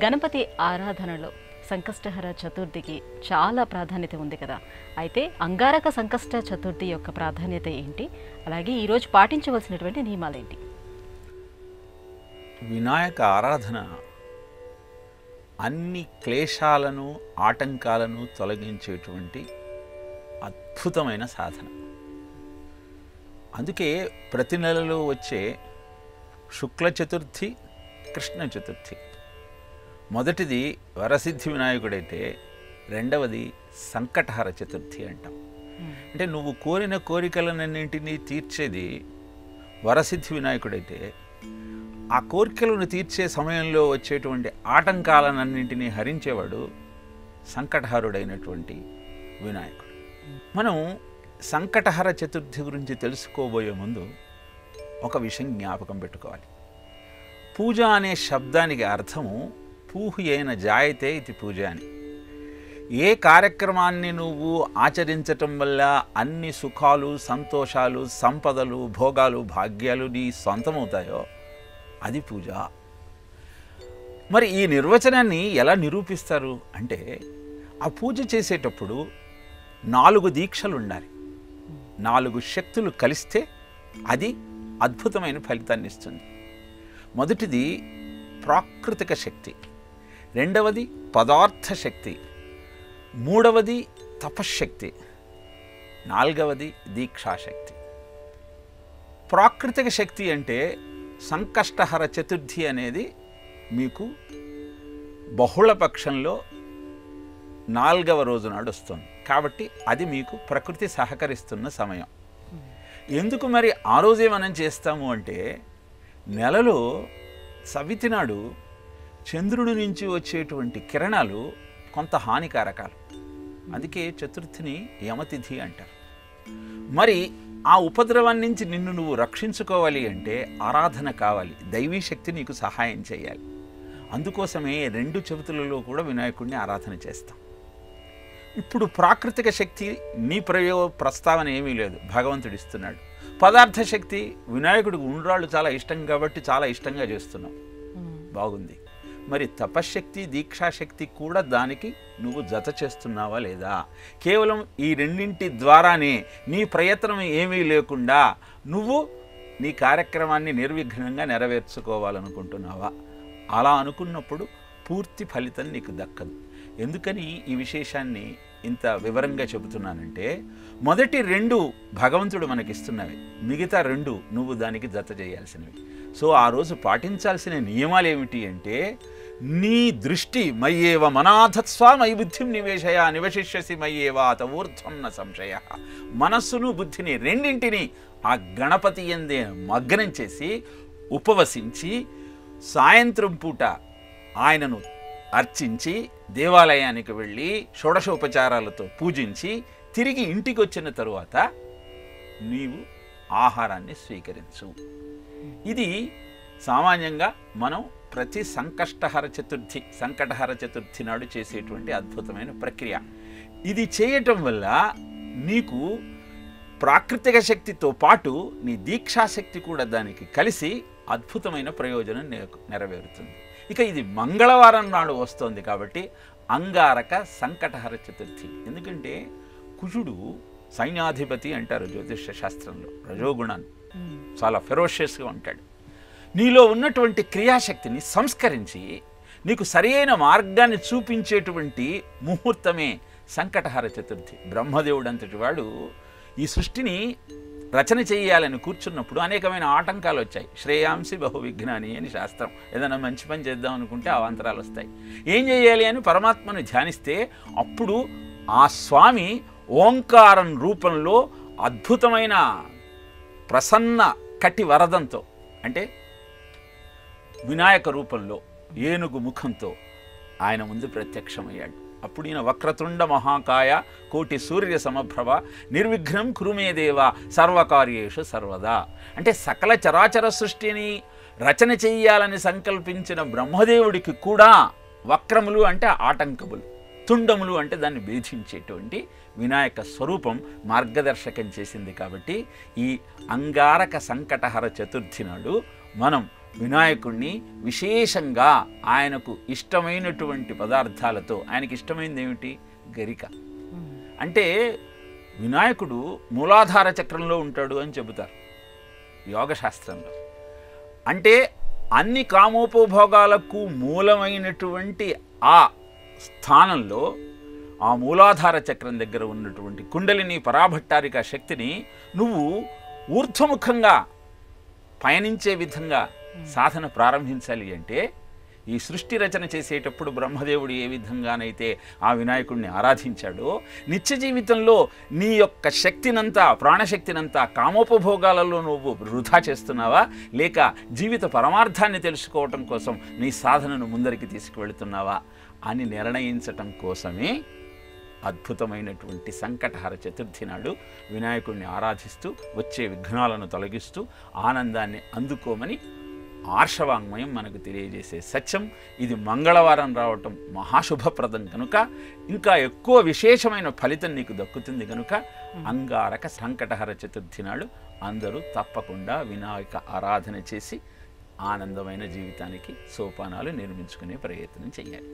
గణపతి ఆరాధనలో సంకష్టహర చతుర్థికి చాలా ప్రాధాన్యత ఉంది కదా. అయితే అంగారక సంకష్ట చతుర్థి యొక్క ప్రాధాన్యత ఏంటి, అలాగే ఈరోజు పాటించవలసినటువంటి నియమాలేంటి? వినాయక ఆరాధన అన్ని క్లేశాలను ఆటంకాలను తొలగించేటువంటి అద్భుతమైన సాధన. అందుకే ప్రతి నెలలో వచ్చే శుక్ల చతుర్థి, కృష్ణ చతుర్థి, మొదటిది వరసిద్ధి వినాయకుడైతే రెండవది సంకటహర చతుర్థి అంటాం. అంటే నువ్వు కోరిన కోరికలన్నింటినీ తీర్చేది వరసిద్ధి వినాయకుడైతే, ఆ కోరికలను తీర్చే సమయంలో వచ్చేటువంటి ఆటంకాలన్నింటినీ హరించేవాడు సంకటహరుడైనటువంటి వినాయకుడు. మనం సంకటహర చతుర్థి గురించి తెలుసుకోబోయే ముందు ఒక విషయం జ్ఞాపకం పెట్టుకోవాలి. పూజ అనే శబ్దానికి అర్థము పూహ్యేన జాయతే ఇది పూజ అని. ఏ కార్యక్రమాన్ని నువ్వు ఆచరించటం వల్ల అన్ని సుఖాలు, సంతోషాలు, సంపదలు, భోగాలు, భాగ్యాలు నీ సొంతమవుతాయో అది పూజ. మరి ఈ నిర్వచనాన్ని ఎలా నిరూపిస్తారు అంటే, ఆ పూజ చేసేటప్పుడు 4 దీక్షలు ఉండాలి. 4 శక్తులు కలిస్తే అది అద్భుతమైన ఫలితాన్ని ఇస్తుంది. మొదటిది ప్రాకృతిక శక్తి, రెండవది పదార్థ శక్తి, మూడవది తపశ్శక్తి, నాలుగవది దీక్షాశక్తి. ప్రాకృతిక శక్తి అంటే సంకష్టహర చతుర్థి అనేది మీకు బహుళపక్షంలో 4వ రోజు నాడు వస్తుంది కాబట్టి అది మీకు ప్రకృతి సహకరిస్తున్న సమయం. ఎందుకు మరి ఆ రోజే మనం చేస్తాము అంటే, నెలలో సవితి నాడు చంద్రుడి నుంచి వచ్చేటువంటి కిరణాలు కొంత హానికారకాలు. అందుకే చతుర్థిని యమతిథి అంటారు. మరి ఆ ఉపద్రవం నుంచి నిన్ను నువ్వు రక్షించుకోవాలి అంటే ఆరాధన కావాలి, దైవీ శక్తి నీకు సహాయం చేయాలి. అందుకోసమే 2 చవితులలో కూడా వినాయకుడిని ఆరాధన చేస్తాం. ఇప్పుడు ప్రాకృతిక శక్తి నీ ప్రస్తావన ఏమీ లేదు, భగవంతుడు ఇస్తున్నాడు. పదార్థ శక్తి వినాయకుడికి ఉండ్రాళ్ళు చాలా ఇష్టం కాబట్టి చాలా ఇష్టంగా చేస్తున్నాం, బాగుంది. మరి తపశ్శక్తి, దీక్షాశక్తి కూడా దానికి నువ్వు జత చేస్తున్నావా లేదా? కేవలం ఈ రెండింటి ద్వారానే నీ ప్రయత్నం ఏమీ లేకుండా నువ్వు నీ కార్యక్రమాన్ని నిర్విఘ్నంగా నెరవేర్చుకోవాలనుకుంటున్నావా? అలా అనుకున్నప్పుడు పూర్తి ఫలితం నీకు దక్కదు. ఎందుకని ఈ విశేషాన్ని ఇంత వివరంగా చెబుతున్నానంటే, మొదటి 2 భగవంతుడు మనకిస్తున్నవి, మిగతా 2 నువ్వు దానికి జత చేయాల్సినవి. సో ఆ రోజు పాటించాల్సిన నియమాలు ఏమిటి అంటే, నీ దృష్టి మయ్యేవ మనాథత్స్వ మయి బుద్ధిం నివేశయ నివశిష్యసి మయ్యేవ అత ఊర్ధ్వం న సంశయ. మనస్సును బుద్ధిని రెండింటిని ఆ గణపతి యందే మగ్నం చేసి ఉపవసించి సాయంత్రం పూట ఆయనను అర్చించి దేవాలయానికి వెళ్ళి షోడశోపచారాలతో పూజించి తిరిగి ఇంటికి వచ్చిన తరువాత నీవు ఆహారాన్ని స్వీకరించు. ఇది సామాన్యంగా మనం ప్రతి సంకటహర చతుర్థి నాడు చేసేటువంటి అద్భుతమైన ప్రక్రియ. ఇది చేయటం వల్ల నీకు ప్రాకృతిక శక్తితో పాటు నీ దీక్షాశక్తి కూడా దానికి కలిసి అద్భుతమైన ప్రయోజనం నెరవేరుతుంది. ఇక ఇది మంగళవారం నాడు వస్తుంది కాబట్టి అంగారక సంకటహర చతుర్థి. ఎందుకంటే కుజుడు సైన్యాధిపతి అంటారు జ్యోతిష శాస్త్రంలో, రజోగుణాన్ని చాలా ఫెరోషియస్గా ఉంటాడు. నీలో ఉన్నటువంటి క్రియాశక్తిని సంస్కరించి నీకు సరైన మార్గాన్ని చూపించేటువంటి ముహూర్తమే సంకటహర చతుర్థి. బ్రహ్మదేవుడు అంతటి వాడు ఈ సృష్టిని రచన చేయాలని కూర్చున్నప్పుడు అనేకమైన ఆటంకాలు వచ్చాయి. శ్రేయాంసి బహువిఘ్నాని అని శాస్త్రం. ఏదైనా మంచి పని చేద్దాం అనుకుంటే అవాంతరాలు వస్తాయి. ఏం చేయాలి అని పరమాత్మను ధ్యానిస్తే అప్పుడు ఆ స్వామి ఓంకారం రూపంలో అద్భుతమైన ప్రసన్న కటి వరదంతో, అంటే వినాయక రూపంలో ఏనుగు ముఖంతో ఆయన ముందు ప్రత్యక్షమయ్యాడు. అప్పుడు ఈయన వక్రతుండ మహాకాయ కోటి సూర్య సమభ్రవ నిర్విఘ్నం కురుమే దేవ సర్వకార్యేషు సర్వదా. అంటే సకల చరాచర సృష్టిని రచన చెయ్యాలని సంకల్పించిన బ్రహ్మదేవుడికి కూడా వక్రములు అంటే ఆటంకములు, తుండములు అంటే దాన్ని భేదించేటువంటి వినాయక స్వరూపం మార్గదర్శకం చేసింది. కాబట్టి ఈ అంగారక సంకటహర చతుర్థి నాడు మనం వినాయకుడిని విశేషంగా ఆయనకు ఇష్టమైనటువంటి పదార్థాలతో, ఆయనకి ఇష్టమైనది ఏమిటి? గరిక. అంటే వినాయకుడు మూలాధార చక్రంలో ఉంటాడు అని చెబుతారు యోగశాస్త్రంలో. అంటే అన్ని కామోపభోగాలకు మూలమైనటువంటి ఆ స్థానంలో, ఆ మూలాధార చక్రం దగ్గర ఉన్నటువంటి కుండలిని పరాభట్టారిక శక్తిని నువ్వు ఊర్ధ్వముఖంగా పయనించే విధంగా సాధన ప్రారంభించాలి అంటే, ఈ సృష్టి రచన చేసేటప్పుడు బ్రహ్మదేవుడు ఏ విధంగానైతే ఆ వినాయకుడిని ఆరాధించాడో, నిత్య జీవితంలో నీ యొక్క శక్తినంతా, ప్రాణశక్తినంతా కామోపభోగాలలో నువ్వు వృధా చేస్తున్నావా, లేక జీవిత పరమార్థాన్ని తెలుసుకోవటం కోసం నీ సాధనను ముందరికి తీసుకువెళుతున్నావా అని నిర్ణయించటం కోసమే అద్భుతమైనటువంటి సంకటహర చతుర్థి నాడు వినాయకుడిని ఆరాధిస్తూ వచ్చే విఘ్నాలను తొలగిస్తూ ఆనందాన్ని అందుకోమని ఆర్షవాంగ్మయం మనకు తెలియజేసే సత్యం. ఇది మంగళవారం రావటం మహాశుభప్రదం కనుక ఇంకా ఎక్కువ విశేషమైన ఫలితం నీకు దక్కుతుంది కనుక అంగారక సంకటహర చతుర్థి నాడు అందరూ తప్పకుండా వినాయక ఆరాధన చేసి ఆనందమైన జీవితానికి సోపానాలు నిర్మించుకునే ప్రయత్నం చేయాలి.